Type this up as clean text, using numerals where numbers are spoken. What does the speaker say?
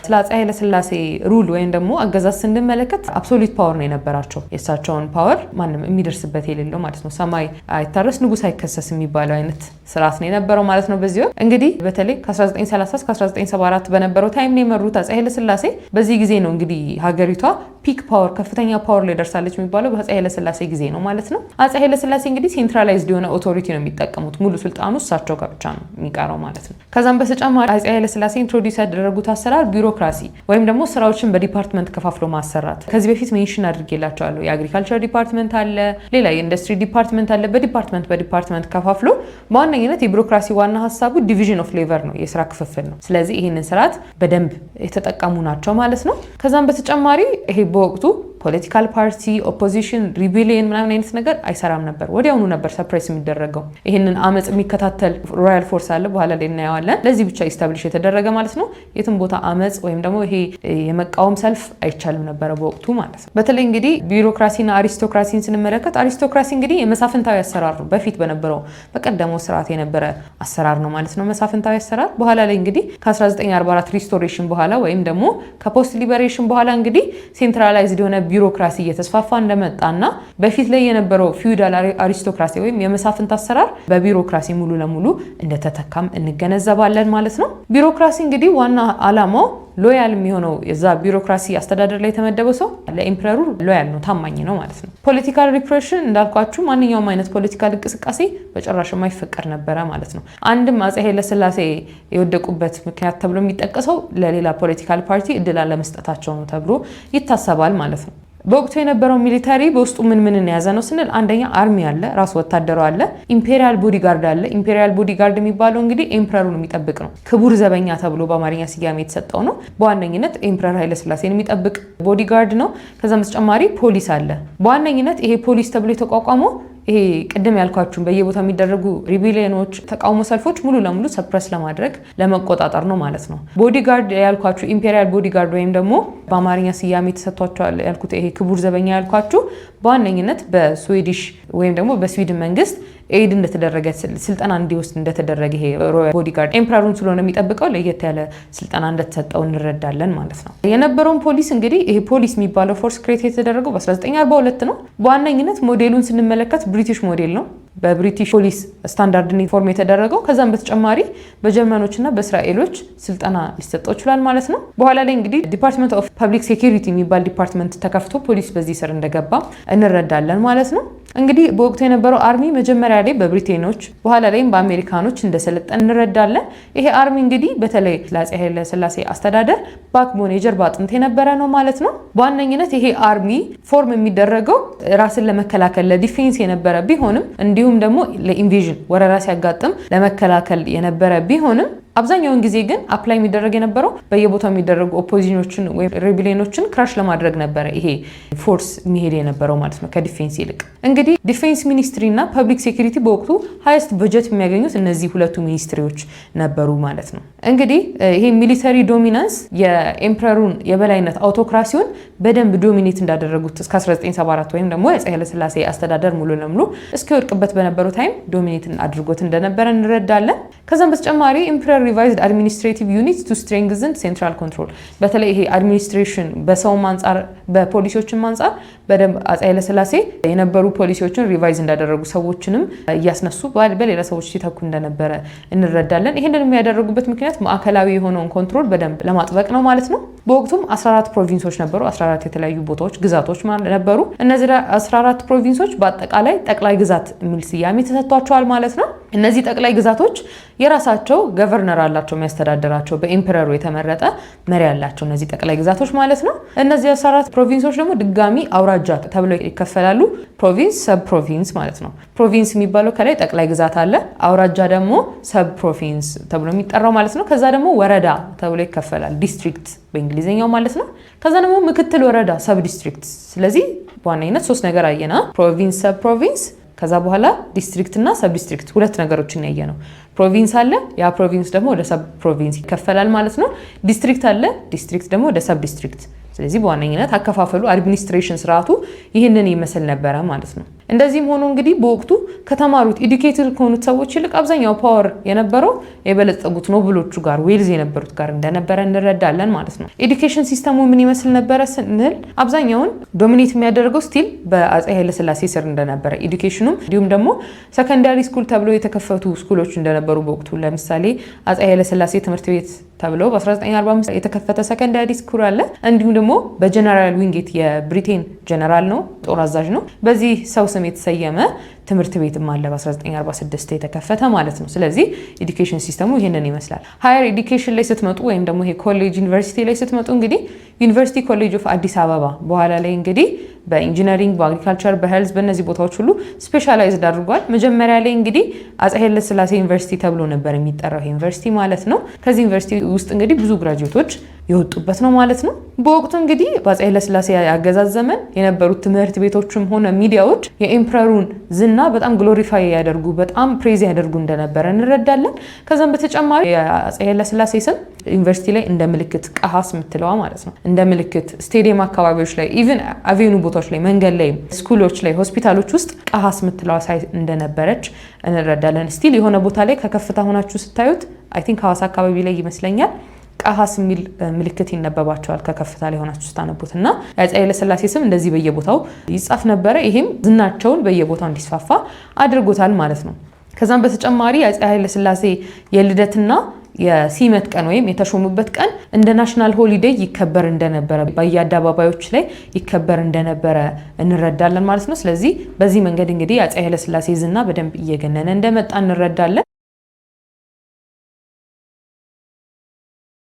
ስለ አፄ ኃይለ ሥላሴ ሩል ወይም ደግሞ አገዛዝ ስንመለከት አብሶሉት ፓወር ነው የነበራቸው። የእሳቸውን ፓወር ማንም የሚደርስበት የሌለው ማለት ነው። ሰማይ አይታረስ ንጉስ አይከሰስ የሚባለው አይነት ስርዓት ነው የነበረው ማለት ነው። በዚህ ወቅት እንግዲህ በተለይ ከ1930 እስከ 1974 በነበረው ታይም ነው የመሩት አፄ ኃይለ ሥላሴ። በዚህ ጊዜ ነው እንግዲህ ሀገሪቷ ፒክ ፓወር ከፍተኛ ፓወር ላይ ደርሳለች የሚባለው በአፄ ኃይለ ሥላሴ ጊዜ ነው ማለት ነው። አፄ ኃይለ ሥላሴ እንግዲህ ሴንትራላይዝድ የሆነ ኦቶሪቲ ነው የሚጠቀሙት። ሙሉ ስልጣኑ እሳቸው ጋር ብቻ ነው የሚቀረው ማለት ነው። ከዛም በተጨማሪ አፄ ኃይለ ሥላሴ ኢንትሮዲዩስ ያደረጉት አሰራር ቢሮክራሲ ወይም ደግሞ ስራዎችን በዲፓርትመንት ከፋፍሎ ማሰራት። ከዚህ በፊት ሜንሽን አድርጌላቸዋለሁ። የአግሪካልቸር ዲፓርትመንት አለ፣ ሌላ የኢንዱስትሪ ዲፓርትመንት አለ። በዲፓርትመንት ከፋፍሎ በዋነኝነት የቢሮክራሲ ዋና ሀሳቡ ዲቪዥን ኦፍ ሌቨር ነው፣ የስራ ክፍፍል ነው። ስለዚህ ይህንን ስርዓት በደንብ የተጠቀሙ ናቸው ማለት ነው። ከዛም በተጨማሪ ይሄ በወቅቱ ፖለቲካል ፓርቲ ኦፖዚሽን ሪቤሊየን ምናምን አይነት ነገር አይሰራም ነበር። ወዲያውኑ ነበር ሰፕሬስ የሚደረገው። ይህንን አመጽ የሚከታተል ሮያል ፎርስ አለ፣ በኋላ ላይ እናየዋለን። ለዚህ ብቻ ኢስታብሊሽ የተደረገ ማለት ነው። የትም ቦታ አመጽ ወይም ደግሞ ይሄ የመቃወም ሰልፍ አይቻልም ነበረ በወቅቱ ማለት ነው። በተለይ እንግዲህ ቢሮክራሲና አሪስቶክራሲን ስንመለከት አሪስቶክራሲ እንግዲህ የመሳፍንታዊ አሰራር ነው። በፊት በነበረው በቀደመው ስርዓት የነበረ አሰራር ነው ማለት ነው መሳፍንታዊ አሰራር። በኋላ ላይ እንግዲህ ከ1944 ሪስቶሬሽን በኋላ ወይም ደግሞ ከፖስት ሊበሬሽን በኋላ እንግዲህ ሴንትራላይዝድ የሆነ ቢሮክራሲ እየተስፋፋ እንደመጣና በፊት ላይ የነበረው ፊውዳል አሪስቶክራሲ ወይም የመሳፍንት አሰራር በቢሮክራሲ ሙሉ ለሙሉ እንደተተካም እንገነዘባለን ማለት ነው። ቢሮክራሲ እንግዲህ ዋና አላማው ሎያል የሚሆነው የዛ ቢሮክራሲ አስተዳደር ላይ የተመደበው ሰው ለኢምፐረሩ ሎያል ነው፣ ታማኝ ነው ማለት ነው። ፖለቲካል ሪፕሬሽን እንዳልኳችሁ ማንኛውም አይነት ፖለቲካል እንቅስቃሴ በጭራሽ የማይፈቀድ ነበረ ማለት ነው። አንድም አፄ ኃይለ ሥላሴ የወደቁበት ምክንያት ተብሎ የሚጠቀሰው ለሌላ ፖለቲካል ፓርቲ እድል አለመስጠታቸው ነው ተብሎ ይታሰባል ማለት ነው። በወቅቱ የነበረው ሚሊታሪ በውስጡ ምን የያዘ ነው ስንል አንደኛ አርሚ አለ፣ ራሱ ወታደሩ አለ፣ ኢምፔሪያል ቦዲጋርድ አለ። ኢምፔሪያል ቦዲጋርድ የሚባለው እንግዲህ ኤምፐረሩን የሚጠብቅ ነው። ክቡር ዘበኛ ተብሎ በአማርኛ ስያሜ የተሰጠው ነው። በዋነኝነት ኤምፐረር ኃይለ ሥላሴን የሚጠብቅ ቦዲጋርድ ነው። ከዛ በተጨማሪ ፖሊስ አለ። በዋነኝነት ይሄ ፖሊስ ተብሎ የተቋቋመው ይሄ ቅድም ያልኳችሁ በየቦታው የሚደረጉ ሪቤሊየኖች፣ ተቃውሞ ሰልፎች ሙሉ ለሙሉ ሰፕረስ ለማድረግ ለመቆጣጠር ነው ማለት ነው። ቦዲጋርድ ያልኳችሁ ኢምፔሪያል ቦዲጋርድ ወይም ደግሞ በአማርኛ ስያሜ ተሰጥቷቸዋል ያልኩት ይሄ ክቡር ዘበኛ ያልኳችሁ በዋነኝነት በስዊዲሽ ወይም ደግሞ በስዊድን መንግስት ኤድ እንደተደረገ ስልጠና እንዲወስድ እንደተደረገ ይሄ ሮያል ቦዲጋርድ ኤምፐረሩን ስለሆነ የሚጠብቀው ለየት ያለ ስልጠና እንደተሰጠው እንረዳለን ማለት ነው። የነበረውን ፖሊስ እንግዲህ ይሄ ፖሊስ የሚባለው ፎርስ ክሬት የተደረገው በ1942 ነው። በዋነኝነት ሞዴሉን ስንመለከት ብሪቲሽ ሞዴል ነው። በብሪቲሽ ፖሊስ ስታንዳርድ ዩኒፎርም የተደረገው። ከዛም በተጨማሪ በጀርመኖችና በእስራኤሎች ስልጠና ሊሰጠው ይችላል ማለት ነው። በኋላ ላይ እንግዲህ ዲፓርትመንት ኦፍ ፐብሊክ ሴኩሪቲ የሚባል ዲፓርትመንት ተከፍቶ ፖሊስ በዚህ ስር እንደገባ እንረዳለን ማለት ነው። እንግዲህ በወቅቱ የነበረው አርሚ መጀመሪያ ላይ በብሪቴኖች በኋላ ላይም በአሜሪካኖች እንደሰለጠን እንረዳለን። ይሄ አርሚ እንግዲህ በተለይ ለአፄ ኃይለ ሥላሴ አስተዳደር ባክቦን የጀርባ አጥንት የነበረ ነው ማለት ነው። በዋነኝነት ይሄ አርሚ ፎርም የሚደረገው ራስን ለመከላከል ለዲፌንስ የነበረ ቢሆንም እንዲሁም ደግሞ ለኢንቬዥን ወረራ ሲያጋጥም ለመከላከል የነበረ ቢሆንም አብዛኛውን ጊዜ ግን አፕላይ የሚደረግ የነበረው በየቦታው የሚደረጉ ኦፖዚሽኖችን ወይም ሬቤሊየኖችን ክራሽ ለማድረግ ነበረ ይሄ ፎርስ የሚሄድ የነበረው ማለት ነው ከዲፌንስ ይልቅ። እንግዲህ ዲፌንስ ሚኒስትሪ እና ፐብሊክ ሴኩሪቲ በወቅቱ ሃይስት በጀት የሚያገኙት እነዚህ ሁለቱ ሚኒስትሪዎች ነበሩ ማለት ነው። እንግዲህ ይሄ ሚሊተሪ ዶሚናንስ የኤምፐረሩን የበላይነት አውቶክራሲውን በደንብ ዶሚኔት እንዳደረጉት እስከ 1974 ወይም ደግሞ የአፄ ኃይለ ሥላሴ አስተዳደር ሙሉ ለሙሉ እስኪወድቅበት በነበረው ታይም ዶሚኔት አድርጎት እንደነበረ እንረዳለን። ከዛም በተጨማሪ ኢምፐረር ሪቫይዝድ አድሚኒስትሬቲቭ ዩኒት ቱ ስትሬንግዝን ሴንትራል ኮንትሮል። በተለይ ይሄ አድሚኒስትሬሽን በሰውም አንጻር በፖሊሲዎችም አንጻር በደንብ አፄ ኃይለ ሥላሴ የነበሩ ፖሊሲዎችን ሪቫይዝ እንዳደረጉ ሰዎችንም እያስነሱ በሌላ ሰዎች ሲተኩ እንደነበረ እንረዳለን። ይህንን የሚያደረጉበት ምክንያት ማዕከላዊ የሆነውን ኮንትሮል በደንብ ለማጥበቅ ነው ማለት ነው። በወቅቱም 14 ፕሮቪንሶች ነበሩ፣ 14 የተለያዩ ቦታዎች ግዛቶች ነበሩ። እነዚህ 14 ፕሮቪንሶች በአጠቃላይ ጠቅላይ ግዛት የሚል ስያሜ ተሰጥቷቸዋል ማለት ነው። እነዚህ ጠቅላይ ግዛቶች የራሳቸው ገቨርነር አላቸው የሚያስተዳድራቸው፣ በኢምፐረሩ የተመረጠ መሪ ያላቸው እነዚህ ጠቅላይ ግዛቶች ማለት ነው። እነዚህ 14 ፕሮቪንሶች ደግሞ ድጋሚ አውራጃ ተብለው ይከፈላሉ። ፕሮቪንስ፣ ሰብ ፕሮቪንስ ማለት ነው። ፕሮቪንስ የሚባለው ከላይ ጠቅላይ ግዛት አለ፣ አውራጃ ደግሞ ሰብ ፕሮቪንስ ተብሎ የሚጠራው ማለት ነው። ከዛ ደግሞ ወረዳ ተብሎ ይከፈላል፣ ዲስትሪክት በእንግሊዝኛው ማለት ነው። ከዛ ደግሞ ምክትል ወረዳ ሰብ ዲስትሪክት። ስለዚህ በዋነኝነት 3 ነገር አየና ፕሮቪንስ፣ ሰብ ፕሮቪንስ ከዛ በኋላ ዲስትሪክት እና ሰብ ዲስትሪክት ሁለት ነገሮችን ያየ ነው። ፕሮቪንስ አለ፣ ያ ፕሮቪንስ ደግሞ ወደ ሰብ ፕሮቪንስ ይከፈላል ማለት ነው። ዲስትሪክት አለ፣ ዲስትሪክት ደግሞ ወደ ሰብ ዲስትሪክት። ስለዚህ በዋነኝነት አከፋፈሉ አድሚኒስትሬሽን ስርዓቱ ይህንን ይመስል ነበረ ማለት ነው። እንደዚህም ሆኖ እንግዲህ በወቅቱ ከተማሩት ኤዱኬትድ ከሆኑት ሰዎች ይልቅ አብዛኛው ፓወር የነበረው የበለጸጉት ኖብሎቹ ጋር ዌልዝ የነበሩት ጋር እንደነበረ እንረዳለን ማለት ነው። ኤዱኬሽን ሲስተሙ ምን ይመስል ነበረ ስንል አብዛኛውን ዶሚኔት የሚያደርገው ስቲል በአፄ ኃይለሥላሴ ስር እንደነበረ ኤዱኬሽኑም እንዲሁም ደግሞ ሰከንዳሪ ስኩል ተብሎ የተከፈቱ ስኩሎች እንደነበሩ በወቅቱ ለምሳሌ አፄ ኃይለሥላሴ ትምህርት ቤት ተብለው በ1945 የተከፈተ ሰከንዳሪ ስኩል አለ። እንዲሁም ደግሞ በጀነራል ዊንጌት የብሪቴን ጀነራል ነው፣ ጦር አዛዥ ነው፣ በዚህ ሰው ስም የተሰየመ ትምህርት ቤትም አለ በ1946 የተከፈተ ማለት ነው። ስለዚህ ኤዱኬሽን ሲስተሙ ይሄንን ይመስላል። ሃየር ኤዱኬሽን ላይ ስትመጡ ወይም ደግሞ ይሄ ኮሌጅ ዩኒቨርሲቲ ላይ ስትመጡ እንግዲህ ዩኒቨርሲቲ ኮሌጅ ኦፍ አዲስ አበባ በኋላ ላይ እንግዲህ በኢንጂነሪንግ፣ በአግሪካልቸር፣ በሄልዝ በእነዚህ ቦታዎች ሁሉ ስፔሻላይዝድ አድርጓል። መጀመሪያ ላይ እንግዲህ አፄ ኃይለሥላሴ ዩኒቨርሲቲ ተብሎ ነበር የሚጠራው ዩኒቨርሲቲ ማለት ነው። ከዚህ ዩኒቨርሲቲ ውስጥ እንግዲህ ብዙ ግራጁዌቶች የወጡበት ነው ማለት ነው። በወቅቱ እንግዲህ በአፄ ኃይለሥላሴ አገዛዝ ዘመን የነበሩት ትምህርት ቤቶችም ሆነ ሚዲያዎች የኤምፐረሩን ዝና በጣም ግሎሪፋይ ያደርጉ በጣም ፕሬዝ ያደርጉ እንደነበረ እንረዳለን። ከዛም በተጨማሪ የአፄ ኃይለሥላሴ ስም ዩኒቨርሲቲ ላይ እንደ ምልክት ቀሃስ የምትለዋ ማለት ነው እንደ ምልክት ስቴዲየም አካባቢዎች ላይ ኢቭን አቬኑ ቦታዎች ላይ መንገድ ላይ ስኩሎች ላይ ሆስፒታሎች ውስጥ ቀሃስ የምትለዋ ሳይ እንደነበረች እንረዳለን። ስቲል የሆነ ቦታ ላይ ከከፍታ ሆናችሁ ስታዩት አይ ቲንክ ሐዋሳ አካባቢ ላይ ይመስለኛል ቀሃስ የሚል ምልክት ይነበባቸዋል ከከፍታ ላይ ሆናችሁ ስታነቡት እና የአፄ ኃይለሥላሴ ስም እንደዚህ በየቦታው ይጻፍ ነበረ። ይሄም ዝናቸውን በየቦታው እንዲስፋፋ አድርጎታል ማለት ነው። ከዛም በተጨማሪ የአፄ ኃይለሥላሴ የልደትና የሲመት ቀን ወይም የተሾሙበት ቀን እንደ ናሽናል ሆሊዴይ ይከበር እንደነበረ በየአደባባዮች ላይ ይከበር እንደነበረ እንረዳለን ማለት ነው። ስለዚህ በዚህ መንገድ እንግዲህ የአፄ ኃይለሥላሴ ዝና በደንብ እየገነነ እንደመጣ እንረዳለን።